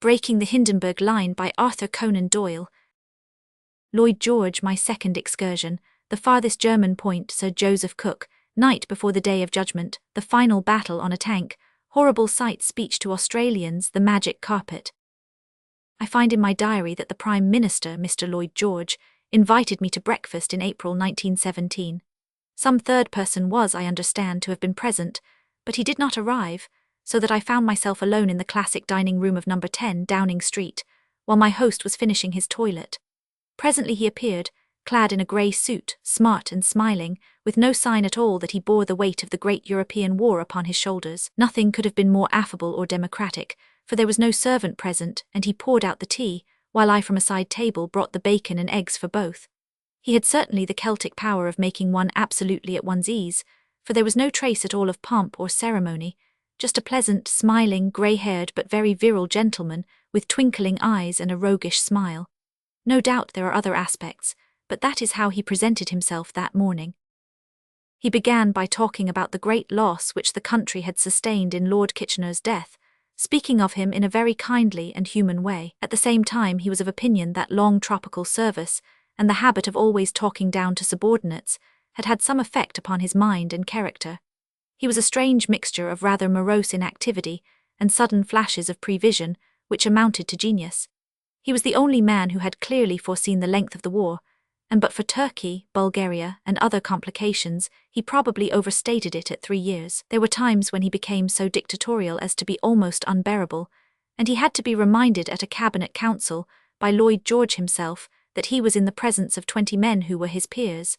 Breaking the Hindenburg Line by Arthur Conan Doyle. Lloyd George, my second excursion, the farthest German point, Sir Joseph Cook, night before the Day of Judgment, the final battle on a tank, horrible sight, speech to Australians, the magic carpet. I find in my diary that the Prime Minister, Mr. Lloyd George, invited me to breakfast in April 1917. Some third person was, I understand, to have been present, but he did not arrive, so that I found myself alone in the classic dining room of number 10 Downing Street, while my host was finishing his toilet. Presently he appeared, clad in a grey suit, smart and smiling, with no sign at all that he bore the weight of the great European war upon his shoulders. Nothing could have been more affable or democratic, for there was no servant present, and he poured out the tea, while I from a side table brought the bacon and eggs for both. He had certainly the Celtic power of making one absolutely at one's ease, for there was no trace at all of pomp or ceremony, just a pleasant, smiling, grey-haired but very virile gentleman with twinkling eyes and a roguish smile. No doubt there are other aspects, but that is how he presented himself that morning. He began by talking about the great loss which the country had sustained in Lord Kitchener's death, speaking of him in a very kindly and human way. At the same time he was of opinion that long tropical service, and the habit of always talking down to subordinates, had had some effect upon his mind and character. He was a strange mixture of rather morose inactivity and sudden flashes of prevision, which amounted to genius. He was the only man who had clearly foreseen the length of the war, and but for Turkey, Bulgaria, and other complications, he probably overstated it at 3 years. There were times when he became so dictatorial as to be almost unbearable, and he had to be reminded at a cabinet council, by Lloyd George himself, that he was in the presence of 20 men who were his peers,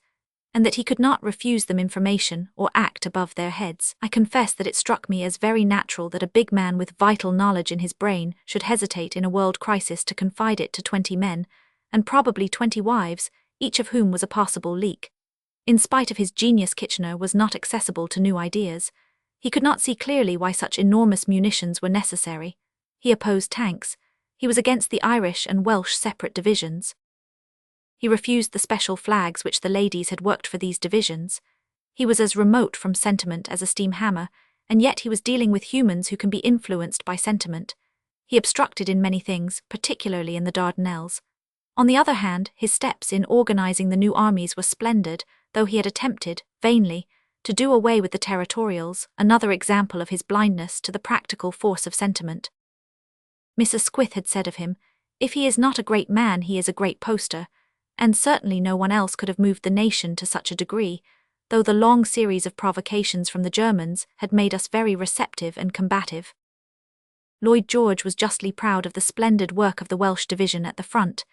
and that he could not refuse them information or act above their heads. I confess that it struck me as very natural that a big man with vital knowledge in his brain should hesitate in a world crisis to confide it to 20 men, and probably 20 wives, each of whom was a possible leak. In spite of his genius, Kitchener was not accessible to new ideas. He could not see clearly why such enormous munitions were necessary. He opposed tanks. He was against the Irish and Welsh separate divisions. He refused the special flags which the ladies had worked for these divisions. He was as remote from sentiment as a steam hammer, and yet he was dealing with humans who can be influenced by sentiment. He obstructed in many things, particularly in the Dardanelles. On the other hand, his steps in organizing the new armies were splendid, though he had attempted, vainly, to do away with the territorials, another example of his blindness to the practical force of sentiment. Mrs. Squith had said of him, "If he is not a great man, he is a great poster," and certainly no one else could have moved the nation to such a degree, though the long series of provocations from the Germans had made us very receptive and combative. Lloyd George was justly proud of the splendid work of the Welsh division at the front.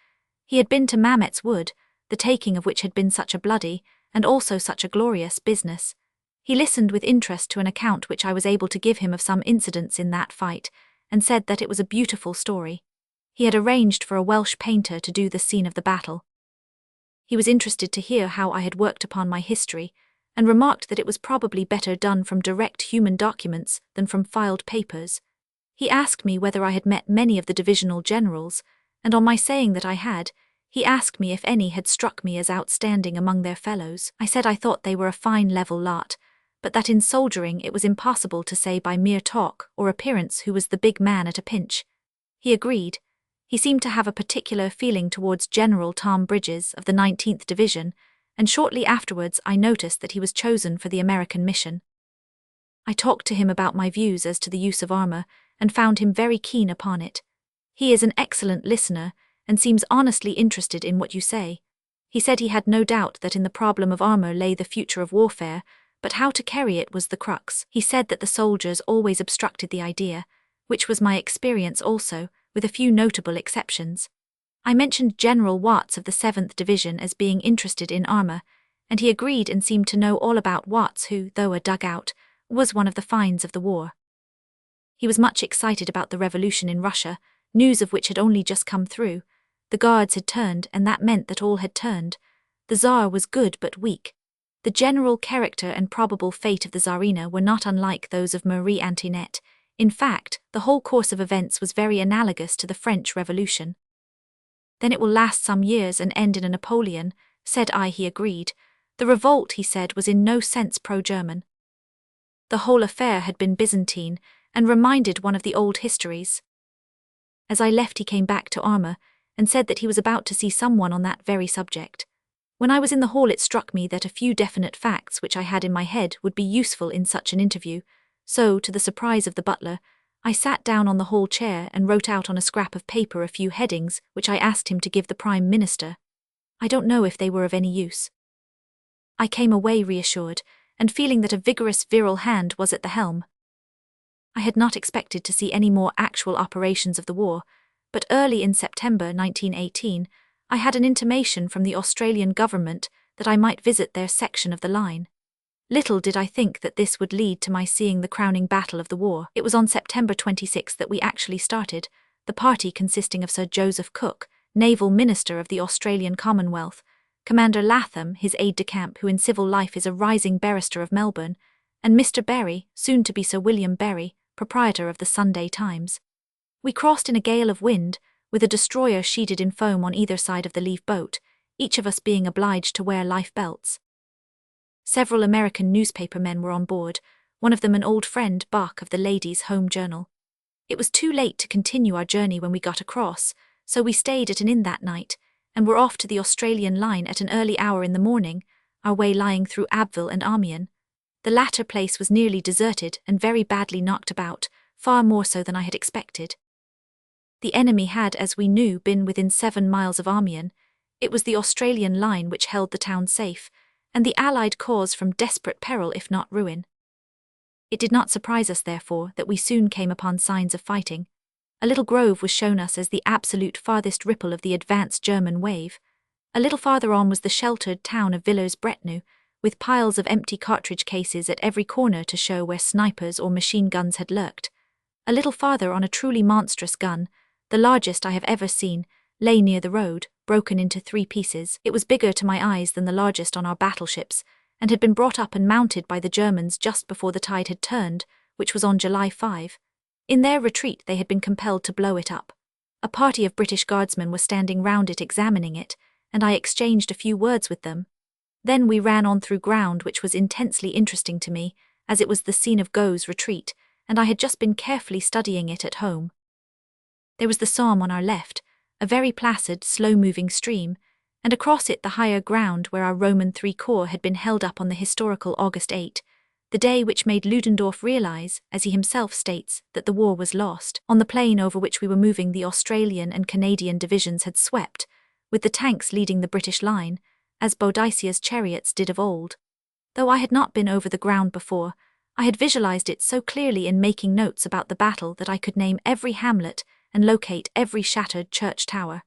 He had been to Mametz Wood, the taking of which had been such a bloody, and also such a glorious, business. He listened with interest to an account which I was able to give him of some incidents in that fight, and said that it was a beautiful story. He had arranged for a Welsh painter to do the scene of the battle. He was interested to hear how I had worked upon my history, and remarked that it was probably better done from direct human documents than from filed papers. He asked me whether I had met many of the divisional generals, and on my saying that I had, he asked me if any had struck me as outstanding among their fellows. I said I thought they were a fine level lot, but that in soldiering it was impossible to say by mere talk or appearance who was the big man at a pinch. He agreed. He seemed to have a particular feeling towards General Tom Bridges of the 19th Division, and shortly afterwards I noticed that he was chosen for the American mission. I talked to him about my views as to the use of armor, and found him very keen upon it. He is an excellent listener, and seems honestly interested in what you say. He said he had no doubt that in the problem of armor lay the future of warfare, but how to carry it was the crux. He said that the soldiers always obstructed the idea, which was my experience also, with a few notable exceptions. I mentioned General Watts of the 7th Division as being interested in armor, and he agreed and seemed to know all about Watts, who, though a dug-out, was one of the finds of the war. He was much excited about the revolution in Russia, news of which had only just come through. The Guards had turned, and that meant that all had turned. The Tsar was good but weak. The general character and probable fate of the Tsarina were not unlike those of Marie Antoinette. In fact, the whole course of events was very analogous to the French Revolution. Then it will last some years and end in a Napoleon, said I. He agreed. The revolt, he said, was in no sense pro-German. The whole affair had been Byzantine, and reminded one of the old histories. As I left he came back to armour, and said that he was about to see someone on that very subject. When I was in the hall it struck me that a few definite facts which I had in my head would be useful in such an interview, so, to the surprise of the butler, I sat down on the hall chair and wrote out on a scrap of paper a few headings which I asked him to give the Prime Minister. I don't know if they were of any use. I came away reassured, and feeling that a vigorous, virile hand was at the helm. I had not expected to see any more actual operations of the war, but early in September 1918, I had an intimation from the Australian government that I might visit their section of the line. Little did I think that this would lead to my seeing the crowning battle of the war. It was on September 26 that we actually started, the party consisting of Sir Joseph Cook, Naval Minister of the Australian Commonwealth, Commander Latham, his aide-de-camp who in civil life is a rising barrister of Melbourne, and Mr. Berry, soon to be Sir William Berry, proprietor of the Sunday Times. We crossed in a gale of wind, with a destroyer sheeted in foam on either side of the leave boat, each of us being obliged to wear life belts. Several American newspaper men were on board, one of them an old friend, Bach of the Ladies' Home Journal. It was too late to continue our journey when we got across, so we stayed at an inn that night, and were off to the Australian line at an early hour in the morning, our way lying through Abbeville and Amiens. The latter place was nearly deserted and very badly knocked about, far more so than I had expected. The enemy had, as we knew, been within 7 miles of Amiens. It was the Australian line which held the town safe, and the Allied cause from desperate peril if not ruin. It did not surprise us, therefore, that we soon came upon signs of fighting. A little grove was shown us as the absolute farthest ripple of the advanced German wave. A little farther on was the sheltered town of Villers-Bretonneux, with piles of empty cartridge cases at every corner to show where snipers or machine guns had lurked. A little farther on a truly monstrous gun, the largest I have ever seen, lay near the road, broken into 3 pieces. It was bigger to my eyes than the largest on our battleships, and had been brought up and mounted by the Germans just before the tide had turned, which was on July 5. In their retreat they had been compelled to blow it up. A party of British guardsmen were standing round it examining it, and I exchanged a few words with them. Then we ran on through ground which was intensely interesting to me, as it was the scene of Gough's retreat, and I had just been carefully studying it at home. There was the Somme on our left, a very placid, slow-moving stream, and across it the higher ground where our Roman 3 Corps had been held up on the historical August 8, the day which made Ludendorff realize, as he himself states, that the war was lost. On the plain over which we were moving the Australian and Canadian divisions had swept, with the tanks leading the British line, as Boadicea's chariots did of old. Though I had not been over the ground before, I had visualized it so clearly in making notes about the battle that I could name every hamlet and locate every shattered church tower.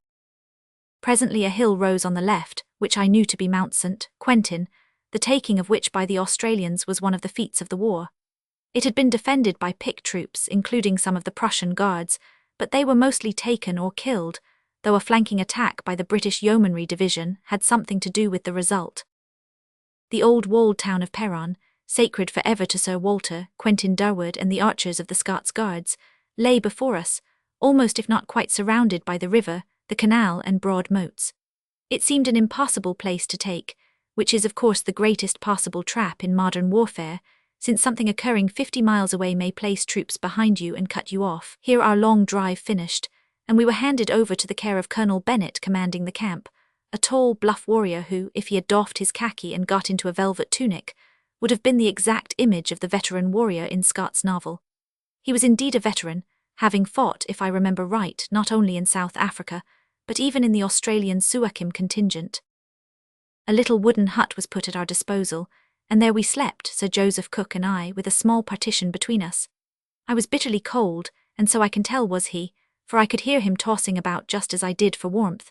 Presently a hill rose on the left, which I knew to be Mount St. Quentin, the taking of which by the Australians was one of the feats of the war. It had been defended by picked troops, including some of the Prussian guards, but they were mostly taken or killed, though a flanking attack by the British Yeomanry Division had something to do with the result. The old walled town of Peronne, sacred forever to Sir Walter, Quentin Durward and the archers of the Scots Guards, lay before us, almost if not quite surrounded by the river, the canal and broad moats. It seemed an impossible place to take, which is of course the greatest possible trap in modern warfare, since something occurring 50 miles away may place troops behind you and cut you off. Here our long drive finished, and we were handed over to the care of Colonel Bennett commanding the camp, a tall, bluff warrior who, if he had doffed his khaki and got into a velvet tunic, would have been the exact image of the veteran warrior in Scott's novel. He was indeed a veteran, having fought, if I remember right, not only in South Africa, but even in the Australian Suakim contingent. A little wooden hut was put at our disposal, and there we slept, Sir Joseph Cook and I, with a small partition between us. I was bitterly cold, and so I can tell was he, for I could hear him tossing about just as I did for warmth.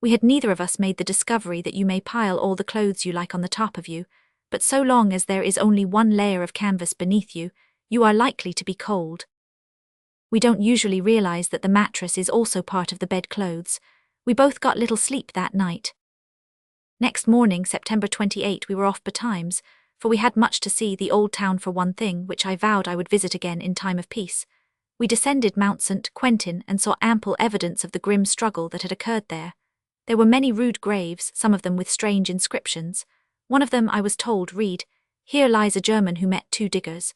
We had neither of us made the discovery that you may pile all the clothes you like on the top of you, but so long as there is only one layer of canvas beneath you, you are likely to be cold. We don't usually realize that the mattress is also part of the bedclothes. We both got little sleep that night. Next morning, September 28, we were off betimes, for we had much to see, the old town for one thing, which I vowed I would visit again in time of peace. We descended Mount St. Quentin and saw ample evidence of the grim struggle that had occurred there. There were many rude graves, some of them with strange inscriptions. One of them, I was told, read, "Here lies a German who met 2 diggers."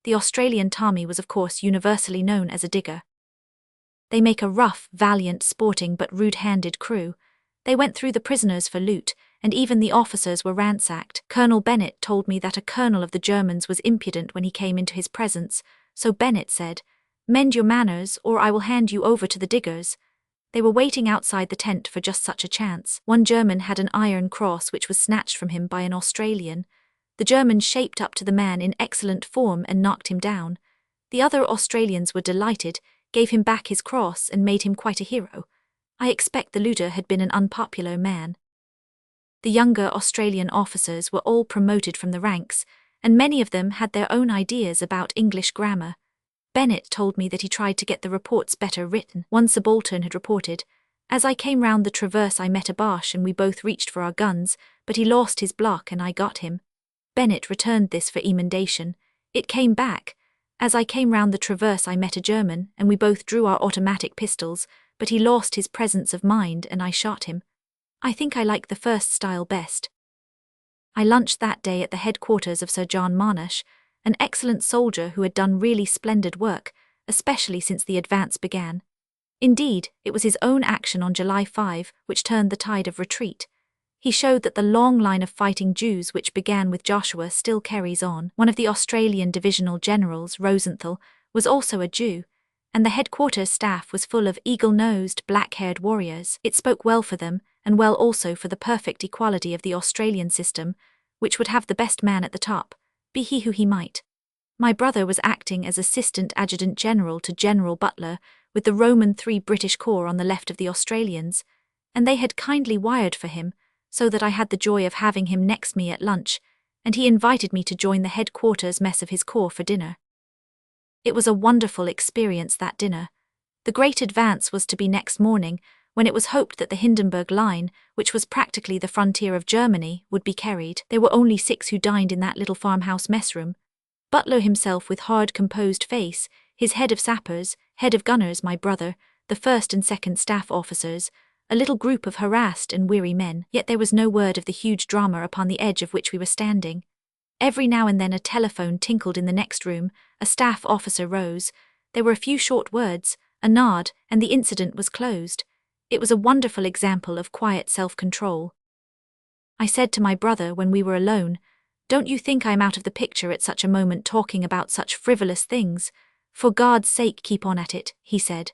The Australian Tommy was of course universally known as a digger. They make a rough, valiant, sporting but rude-handed crew. They went through the prisoners for loot, and even the officers were ransacked. Colonel Bennett told me that a colonel of the Germans was impudent when he came into his presence, so Bennett said, "Mend your manners, or I will hand you over to the diggers." They were waiting outside the tent for just such a chance. One German had an iron cross which was snatched from him by an Australian. The Germans shaped up to the man in excellent form and knocked him down. The other Australians were delighted, gave him back his cross and made him quite a hero. I expect the looter had been an unpopular man. The younger Australian officers were all promoted from the ranks, and many of them had their own ideas about English grammar. Bennett told me that he tried to get the reports better written. One subaltern had reported, "As I came round the traverse I met a Boche and we both reached for our guns, but he lost his block and I got him." Bennett returned this for emendation. It came back, "As I came round the traverse I met a German and we both drew our automatic pistols, but he lost his presence of mind and I shot him." I think I like the first style best. I lunched that day at the headquarters of Sir John Monash, an excellent soldier who had done really splendid work, especially since the advance began. Indeed, it was his own action on July 5 which turned the tide of retreat. He showed that the long line of fighting Jews which began with Joshua still carries on. One of the Australian divisional generals, Rosenthal, was also a Jew, and the headquarters staff was full of eagle-nosed, black-haired warriors. It spoke well for them, and well also for the perfect equality of the Australian system, which would have the best man at the top, be he who he might. My brother was acting as Assistant Adjutant General to General Butler, with the Roman III British Corps on the left of the Australians, and they had kindly wired for him, so that I had the joy of having him next me at lunch, and he invited me to join the headquarters mess of his corps for dinner. It was a wonderful experience, that dinner. The great advance was to be next morning, when it was hoped that the Hindenburg Line, which was practically the frontier of Germany, would be carried. There were only 6 who dined in that little farmhouse messroom. Butler himself with hard, composed face, his head of sappers, head of gunners, my brother, the first and second staff officers, a little group of harassed and weary men. Yet there was no word of the huge drama upon the edge of which we were standing. Every now and then a telephone tinkled in the next room, a staff officer rose, there were a few short words, a nod, and the incident was closed. It was a wonderful example of quiet self-control. I said to my brother when we were alone, "Don't you think I am out of the picture at such a moment talking about such frivolous things? For God's sake keep on at it," he said.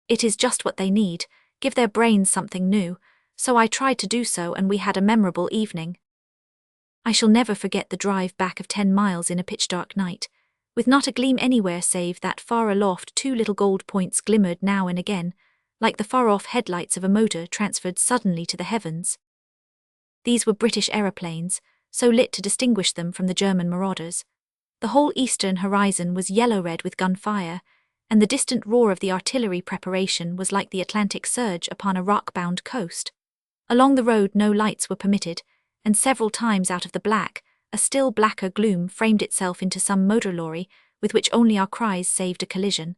"It is just what they need, give their brains something new," so I tried to do so and we had a memorable evening. I shall never forget the drive back of 10 miles in a pitch-dark night, with not a gleam anywhere save that far aloft 2 little gold points glimmered now and again, like the far-off headlights of a motor transferred suddenly to the heavens. These were British aeroplanes, so lit to distinguish them from the German marauders. The whole eastern horizon was yellow-red with gunfire, and the distant roar of the artillery preparation was like the Atlantic surge upon a rock-bound coast. Along the road no lights were permitted, and several times out of the black, a still blacker gloom framed itself into some motor lorry, with which only our cries saved a collision.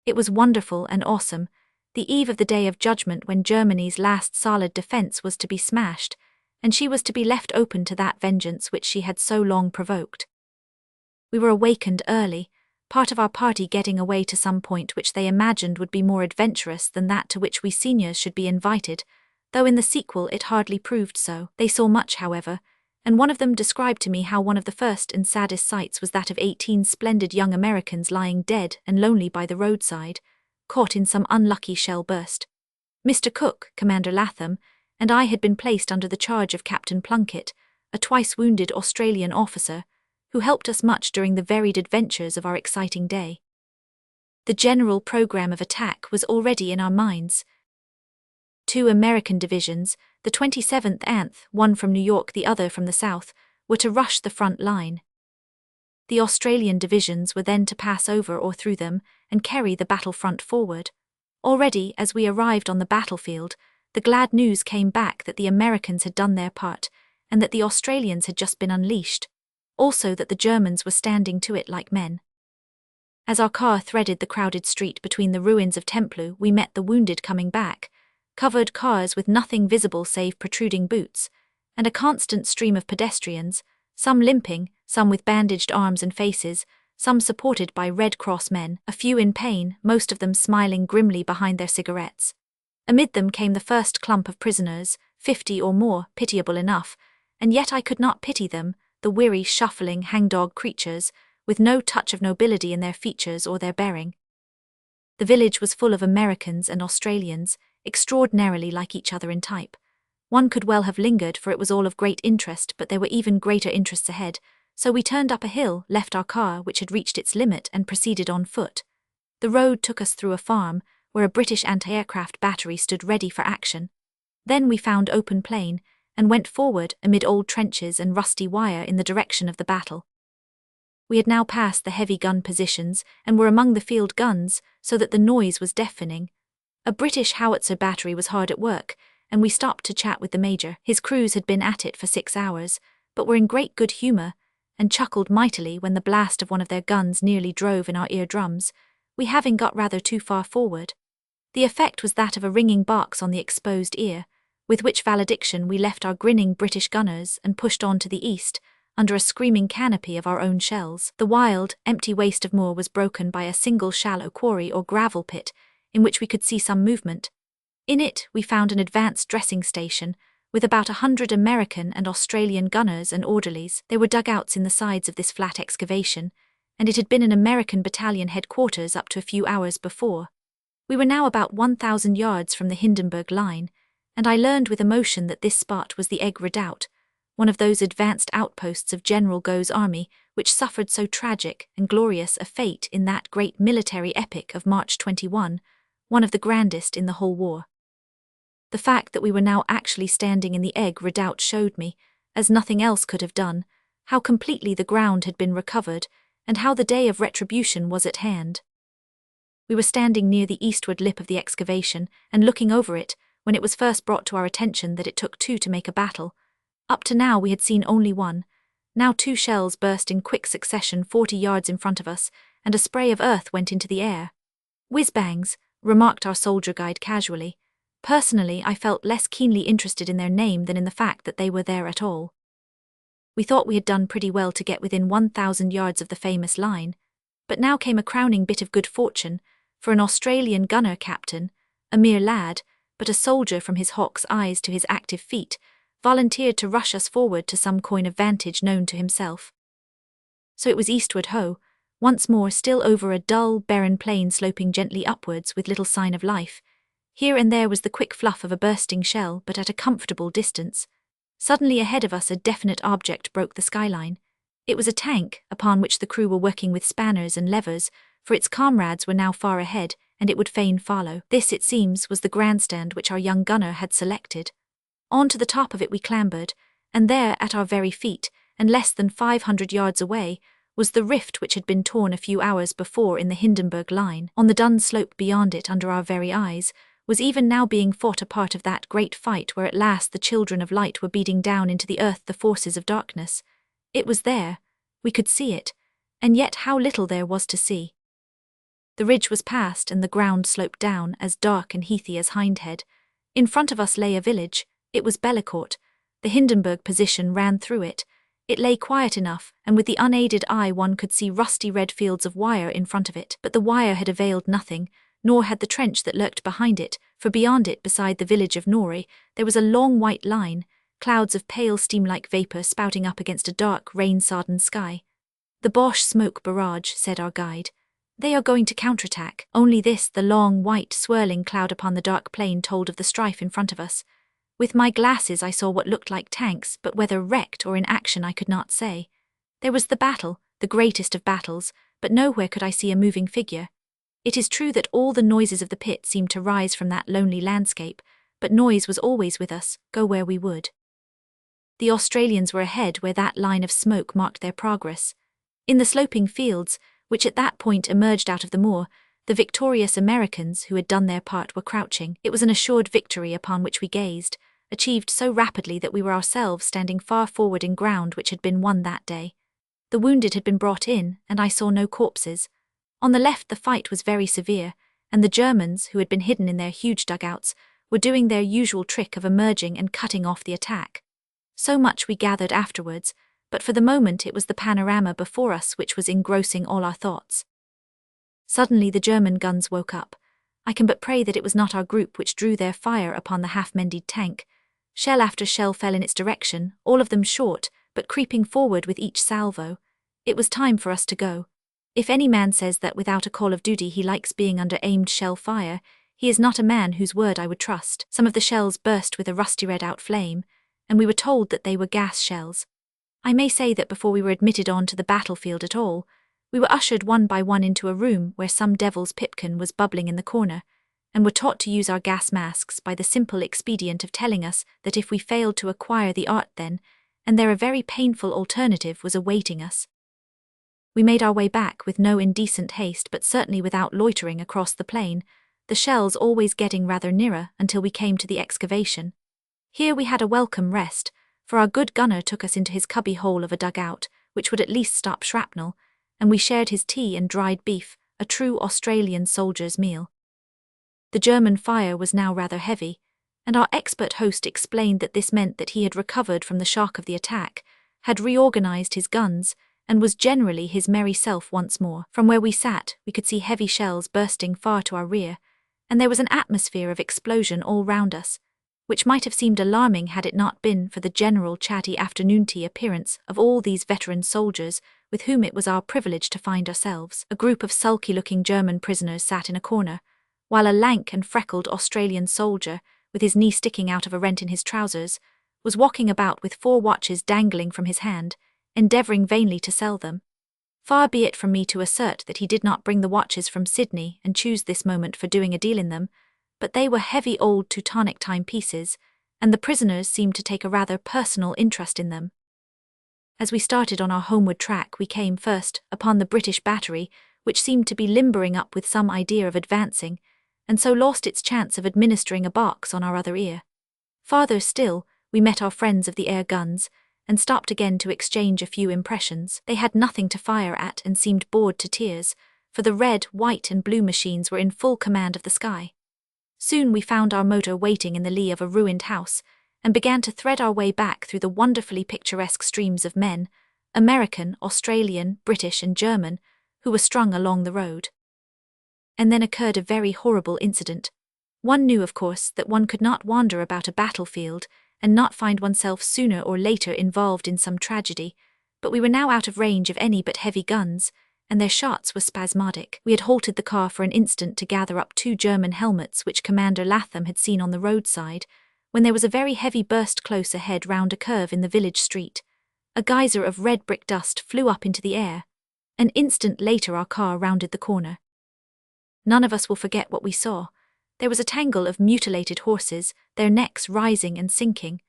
It was wonderful and awesome, the eve of the Day of Judgment when Germany's last solid defense was to be smashed, and she was to be left open to that vengeance which she had so long provoked. We were awakened early, part of our party getting away to some point which they imagined would be more adventurous than that to which we seniors should be invited, though in the sequel it hardly proved so. They saw much, however, and one of them described to me how one of the first and saddest sights was that of 18 splendid young Americans lying dead and lonely by the roadside, caught in some unlucky shell burst. Mr. Cook, Commander Latham, and I had been placed under the charge of Captain Plunkett, a twice-wounded Australian officer, who helped us much during the varied adventures of our exciting day. The general program of attack was already in our minds. 2 American divisions, the 27th Anth, one from New York, the other from the south, were to rush the front line. The Australian divisions were then to pass over or through them and carry the battlefront forward. Already, as we arrived on the battlefield, the glad news came back that the Americans had done their part, and that the Australians had just been unleashed, also that the Germans were standing to it like men. As our car threaded the crowded street between the ruins of Templu, we met the wounded coming back, covered cars with nothing visible save protruding boots, and a constant stream of pedestrians, some limping, some with bandaged arms and faces, some supported by Red Cross men, a few in pain, most of them smiling grimly behind their cigarettes. Amid them came the first clump of prisoners, 50 or more, pitiable enough, and yet I could not pity them, the weary, shuffling, hangdog creatures, with no touch of nobility in their features or their bearing. The village was full of Americans and Australians, extraordinarily like each other in type. One could well have lingered, for it was all of great interest, but there were even greater interests ahead, so we turned up a hill, left our car, which had reached its limit, and proceeded on foot. The road took us through a farm, where a British anti-aircraft battery stood ready for action. Then we found open plain, and went forward amid old trenches and rusty wire in the direction of the battle. We had now passed the heavy gun positions, and were among the field guns, so that the noise was deafening. A British howitzer battery was hard at work, and we stopped to chat with the major. His crews had been at it for 6 hours, but were in great good humour, and chuckled mightily when the blast of one of their guns nearly drove in our eardrums, we having got rather too far forward. The effect was that of a ringing box on the exposed ear, with which valediction we left our grinning British gunners and pushed on to the east, under a screaming canopy of our own shells. The wild, empty waste of moor was broken by a single shallow quarry or gravel pit, in which we could see some movement. In it we found an advanced dressing station, with about 100 American and Australian gunners and orderlies. There were dugouts in the sides of this flat excavation, and it had been an American battalion headquarters up to a few hours before. We were now about 1,000 yards from the Hindenburg Line, and I learned with emotion that this spot was the Egg Redoubt, one of those advanced outposts of General Gough's army which suffered so tragic and glorious a fate in that great military epic of March 21, one of the grandest in the whole war. The fact that we were now actually standing in the Egg Redoubt showed me, as nothing else could have done, how completely the ground had been recovered, and how the day of retribution was at hand. We were standing near the eastward lip of the excavation, and looking over it, when it was first brought to our attention that it took 2 to make a battle. Up to now we had seen only one. Now 2 shells burst in quick succession 40 yards in front of us, and a spray of earth went into the air. "Whiz-bangs," remarked our soldier guide casually. Personally, I felt less keenly interested in their name than in the fact that they were there at all. We thought we had done pretty well to get within 1,000 yards of the famous line, but now came a crowning bit of good fortune, for an Australian gunner captain, a mere lad, but a soldier from his hawk's eyes to his active feet, volunteered to rush us forward to some coign of vantage known to himself. So it was eastward ho, once more, still over a dull, barren plain sloping gently upwards with little sign of life. Here and there was the quick fluff of a bursting shell, but at a comfortable distance. Suddenly ahead of us a definite object broke the skyline. It was a tank, upon which the crew were working with spanners and levers, for its comrades were now far ahead, and it would fain follow. This, it seems, was the grandstand which our young gunner had selected. On to the top of it we clambered, and there, at our very feet, and less than 500 yards away, was the rift which had been torn a few hours before in the Hindenburg Line. On the dun slope beyond it, under our very eyes, was even now being fought a part of that great fight where at last the children of light were beating down into the earth the forces of darkness. It was there, we could see it, and yet how little there was to see. The ridge was past and the ground sloped down, as dark and heathy as Hindhead. In front of us lay a village. It was Bellecourt. The Hindenburg position ran through it. It lay quiet enough, and with the unaided eye one could see rusty red fields of wire in front of it, but the wire had availed nothing, nor had the trench that lurked behind it, for beyond it, beside the village of Norrie, there was a long white line, clouds of pale steam-like vapour spouting up against a dark, rain-sodden sky. "The Boche smoke barrage," said our guide. "They are going to counterattack." Only this, the long, white, swirling cloud upon the dark plain told of the strife in front of us. With my glasses I saw what looked like tanks, but whether wrecked or in action I could not say. There was the battle, the greatest of battles, but nowhere could I see a moving figure. It is true that all the noises of the pit seemed to rise from that lonely landscape, but noise was always with us, go where we would. The Australians were ahead where that line of smoke marked their progress. In the sloping fields, which at that point emerged out of the moor, the victorious Americans who had done their part were crouching. It was an assured victory upon which we gazed, achieved so rapidly that we were ourselves standing far forward in ground which had been won that day. The wounded had been brought in, and I saw no corpses. On the left the fight was very severe, and the Germans, who had been hidden in their huge dugouts, were doing their usual trick of emerging and cutting off the attack. So much we gathered afterwards, but for the moment it was the panorama before us which was engrossing all our thoughts. Suddenly the German guns woke up. I can but pray that it was not our group which drew their fire upon the half-mended tank. Shell after shell fell in its direction, all of them short, but creeping forward with each salvo. It was time for us to go. If any man says that without a call of duty he likes being under aimed shell fire, he is not a man whose word I would trust. Some of the shells burst with a rusty red-out flame, and we were told that they were gas shells. I may say that before we were admitted on to the battlefield at all, we were ushered one by one into a room where some devil's pipkin was bubbling in the corner, and were taught to use our gas masks by the simple expedient of telling us that if we failed to acquire the art then, and there a very painful alternative was awaiting us. We made our way back with no indecent haste but certainly without loitering across the plain, the shells always getting rather nearer until we came to the excavation. Here we had a welcome rest, for our good gunner took us into his cubby hole of a dugout, which would at least stop shrapnel, and we shared his tea and dried beef, a true Australian soldier's meal. The German fire was now rather heavy, and our expert host explained that this meant that he had recovered from the shock of the attack, had reorganized his guns, and was generally his merry self once more. From where we sat, we could see heavy shells bursting far to our rear, and there was an atmosphere of explosion all round us, which might have seemed alarming had it not been for the general chatty afternoon tea appearance of all these veteran soldiers with whom it was our privilege to find ourselves. A group of sulky-looking German prisoners sat in a corner, while a lank and freckled Australian soldier, with his knee sticking out of a rent in his trousers, was walking about with 4 watches dangling from his hand, endeavouring vainly to sell them. Far be it from me to assert that he did not bring the watches from Sydney and choose this moment for doing a deal in them, but they were heavy old Teutonic timepieces, and the prisoners seemed to take a rather personal interest in them. As we started on our homeward track we came first upon the British battery, which seemed to be limbering up with some idea of advancing, and so lost its chance of administering a box on our other ear. Farther still, we met our friends of the air guns, and stopped again to exchange a few impressions. They had nothing to fire at and seemed bored to tears, for the red, white and blue machines were in full command of the sky. Soon we found our motor waiting in the lee of a ruined house, and began to thread our way back through the wonderfully picturesque streams of men, American, Australian, British and German, who were strung along the road. And then occurred a very horrible incident. One knew, of course, that one could not wander about a battlefield and not find oneself sooner or later involved in some tragedy, but we were now out of range of any but heavy guns, and their shots were spasmodic. We had halted the car for an instant to gather up 2 German helmets which Commander Latham had seen on the roadside, when there was a very heavy burst close ahead round a curve in the village street. A geyser of red brick dust flew up into the air. An instant later our car rounded the corner. None of us will forget what we saw. There was a tangle of mutilated horses, their necks rising and sinking.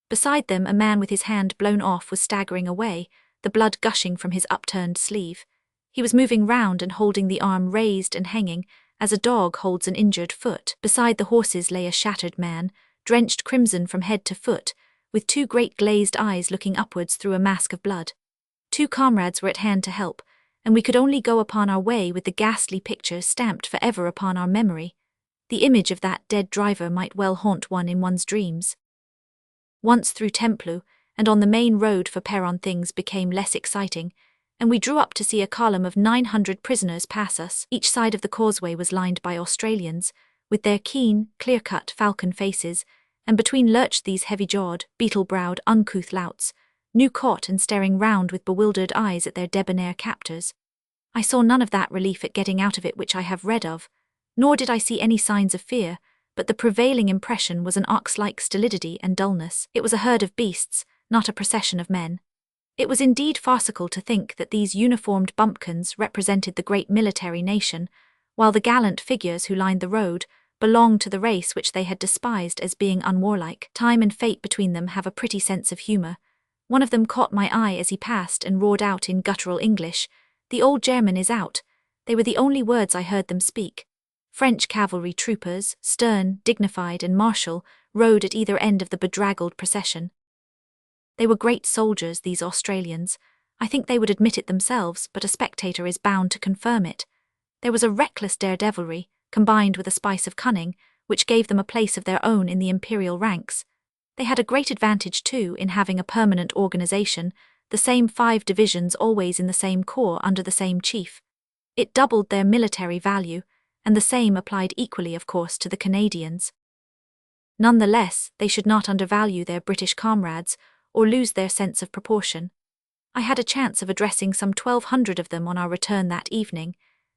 Beside them a man with his hand blown off was staggering away, the blood gushing from his upturned sleeve. He was moving round and holding the arm raised and hanging, as a dog holds an injured foot. Beside the horses lay a shattered man, drenched crimson from head to foot, with 2 great glazed eyes looking upwards through a mask of blood. 2 comrades were at hand to help, and we could only go upon our way with the ghastly picture stamped forever upon our memory. The image of that dead driver might well haunt one in one's dreams. Once through Templu, and on the main road for Peron things became less exciting, and we drew up to see a column of 900 prisoners pass us. Each side of the causeway was lined by Australians, with their keen, clear-cut falcon faces, and between lurched these heavy-jawed, beetle-browed, uncouth louts, new caught and staring round with bewildered eyes at their debonair captors. I saw none of that relief at getting out of it which I have read of, nor did I see any signs of fear, but the prevailing impression was an ox-like stolidity and dullness. It was a herd of beasts, not a procession of men. It was indeed farcical to think that these uniformed bumpkins represented the great military nation, while the gallant figures who lined the road belonged to the race which they had despised as being unwarlike. Time and fate between them have a pretty sense of humour. One of them caught my eye as he passed and roared out in guttural English, "The old German is out." They were the only words I heard them speak. French cavalry troopers, stern, dignified and martial, rode at either end of the bedraggled procession. They were great soldiers, these Australians. I think they would admit it themselves, but a spectator is bound to confirm it. There was a reckless daredevilry, combined with a spice of cunning, which gave them a place of their own in the imperial ranks. They had a great advantage, too, in having a permanent organization, the same 5 divisions always in the same corps under the same chief. It doubled their military value, and the same applied equally, of course, to the Canadians. Nonetheless, they should not undervalue their British comrades or lose their sense of proportion. I had a chance of addressing some 1,200 of them on our return that evening,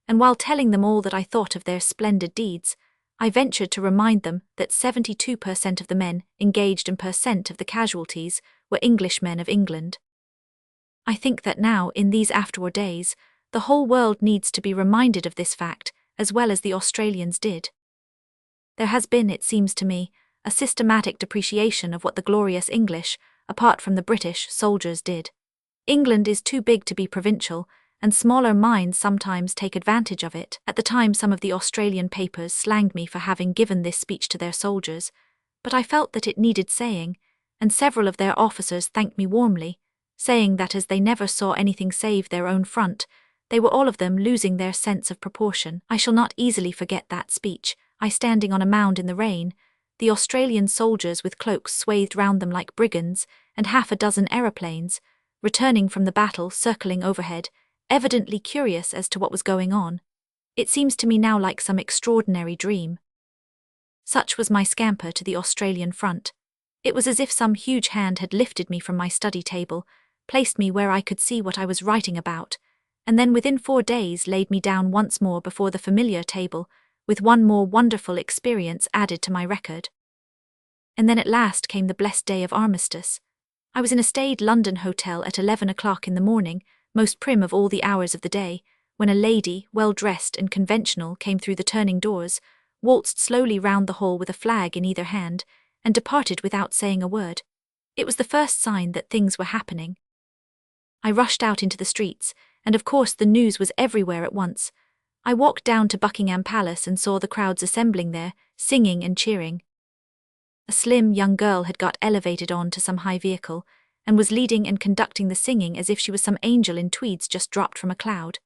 and while telling them all that I thought of their splendid deeds, I ventured to remind them that 72% of the men engaged and % of the casualties were Englishmen of England. I think that now, in these afterwar days, the whole world needs to be reminded of this fact, as well as the Australians did. There has been, it seems to me, a systematic depreciation of what the glorious English, apart from the British, soldiers did. England is too big to be provincial, and smaller minds sometimes take advantage of it. At the time, some of the Australian papers slanged me for having given this speech to their soldiers, but I felt that it needed saying, and several of their officers thanked me warmly, saying that as they never saw anything save their own front, they were all of them losing their sense of proportion. I shall not easily forget that speech, I standing on a mound in the rain, the Australian soldiers with cloaks swathed round them like brigands, and half a dozen aeroplanes, returning from the battle, circling overhead, evidently curious as to what was going on. It seems to me now like some extraordinary dream. Such was my scamper to the Australian front. It was as if some huge hand had lifted me from my study table, placed me where I could see what I was writing about, and then within 4 days laid me down once more before the familiar table, with one more wonderful experience added to my record. And then at last came the blessed day of armistice. I was in a staid London hotel at 11 o'clock in the morning, most prim of all the hours of the day, when a lady, well-dressed and conventional, came through the turning doors, waltzed slowly round the hall with a flag in either hand, and departed without saying a word. It was the first sign that things were happening. I rushed out into the streets, and of course the news was everywhere at once. I walked down to Buckingham Palace and saw the crowds assembling there, singing and cheering. A slim young girl had got elevated on to some high vehicle, and was leading and conducting the singing as if she was some angel in tweeds just dropped from a cloud.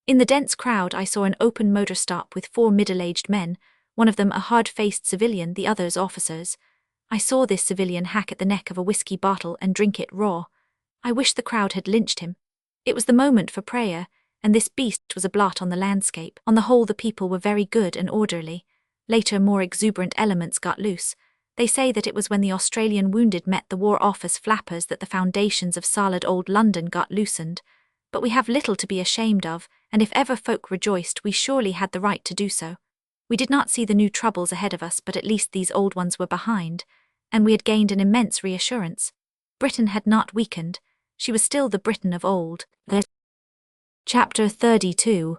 In the dense crowd I saw an open motor stop with 4 middle-aged men, one of them a hard-faced civilian, the others officers. I saw this civilian hack at the neck of a whiskey bottle and drink it raw. I wish the crowd had lynched him. It was the moment for prayer, and this beast was a blot on the landscape. On the whole, the people were very good and orderly. Later, more exuberant elements got loose. They say that it was when the Australian wounded met the War Office flappers that the foundations of solid old London got loosened. But we have little to be ashamed of, and if ever folk rejoiced, we surely had the right to do so. We did not see the new troubles ahead of us, but at least these old ones were behind, and we had gained an immense reassurance. Britain had not weakened. She was still the Britain of old. Chapter 32.